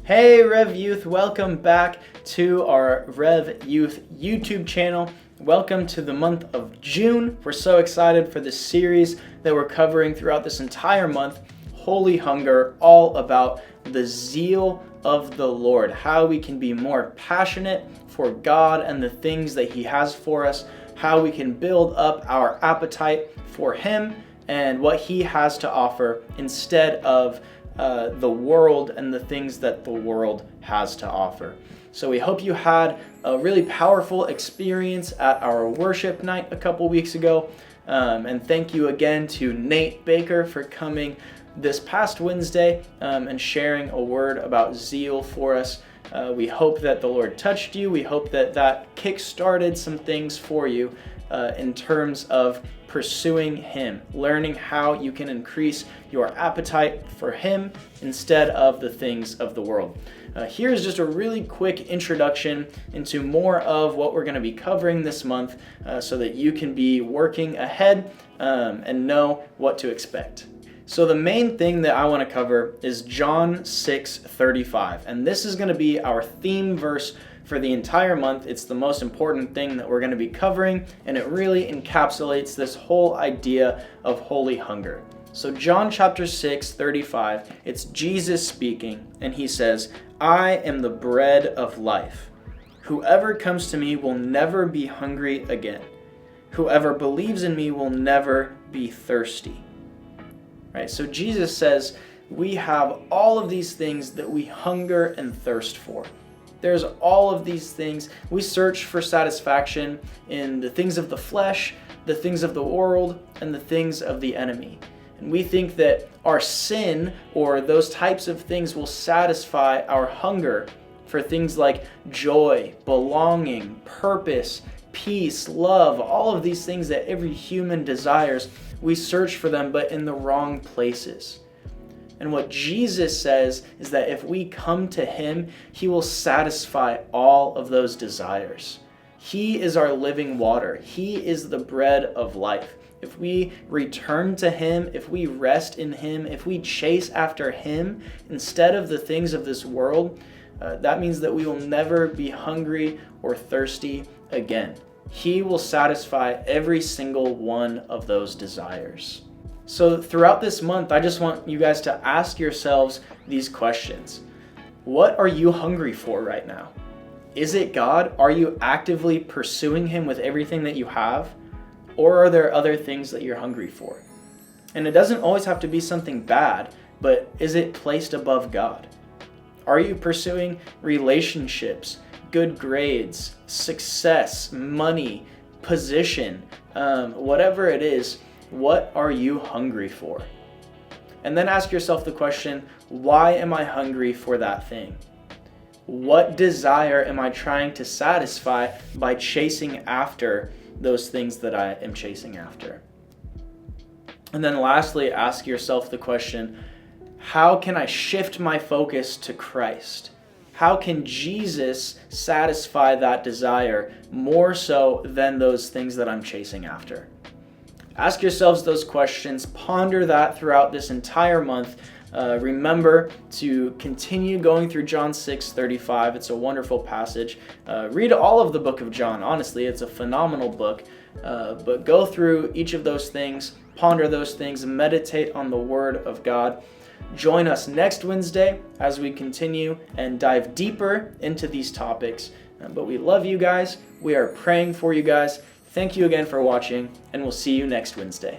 Hey Rev Youth, welcome back to our Rev Youth YouTube channel. Welcome to the month of June. We're so excited for this series that we're covering throughout this entire month, Holy Hunger, all about the zeal of the Lord, how we can be more passionate for God and the things that He has for us, how we can build up our appetite for Him and what He has to offer instead of the world and the things that the world has to offer. So we hope you had a really powerful experience at our worship night a couple weeks ago. And thank you again to Nate Baker for coming this past Wednesday and sharing a word about zeal for us. We hope that the Lord touched you. We hope that that kick-started some things for you in terms of pursuing Him, learning how you can increase your appetite for Him instead of the things of the world. Here's just a really quick introduction into more of what we're going to be covering this month so that you can be working ahead and know what to expect. So the main thing that I want to cover is John 6:35, and this is going to be our theme verse for the entire month. It's the most important thing that we're going to be covering, and it really encapsulates this whole idea of holy hunger. So John chapter 6:35, it's Jesus speaking, and He says, "I am the bread of life. Whoever comes to me will never be hungry again. Whoever believes in me will never be thirsty." Right? So Jesus says we have all of these things that we hunger and thirst for. There's all of these things. We search for satisfaction in the things of the flesh, the things of the world, and the things of the enemy. And we think that our sin or those types of things will satisfy our hunger for things like joy, belonging, purpose, peace, love, all of these things that every human desires. We search for them, but in the wrong places. And what Jesus says is that if we come to Him, He will satisfy all of those desires. He is our living water. He is the bread of life. If we return to Him, if we rest in Him, if we chase after Him instead of the things of this world, that means that we will never be hungry or thirsty again. He will satisfy every single one of those desires. So throughout this month, I just want you guys to ask yourselves these questions. What are you hungry for right now? Is it God? Are you actively pursuing Him with everything that you have? Or are there other things that you're hungry for? And it doesn't always have to be something bad, but is it placed above God? Are you pursuing relationships, good grades, success, money, position, whatever it is? What are you hungry for? And then ask yourself the question, why am I hungry for that thing? What desire am I trying to satisfy by chasing after those things that I am chasing after? And then lastly, ask yourself the question, how can I shift my focus to Christ? How can Jesus satisfy that desire more so than those things that I'm chasing after? Ask yourselves those questions, ponder that throughout this entire month. Remember to continue going through John 6:35. It's a wonderful passage. Read all of the book of John. Honestly, it's a phenomenal book. But go through each of those things, ponder those things, meditate on the Word of God. Join us next Wednesday as we continue and dive deeper into these topics. But we love you guys. We are praying for you guys. Thank you again for watching, and we'll see you next Wednesday.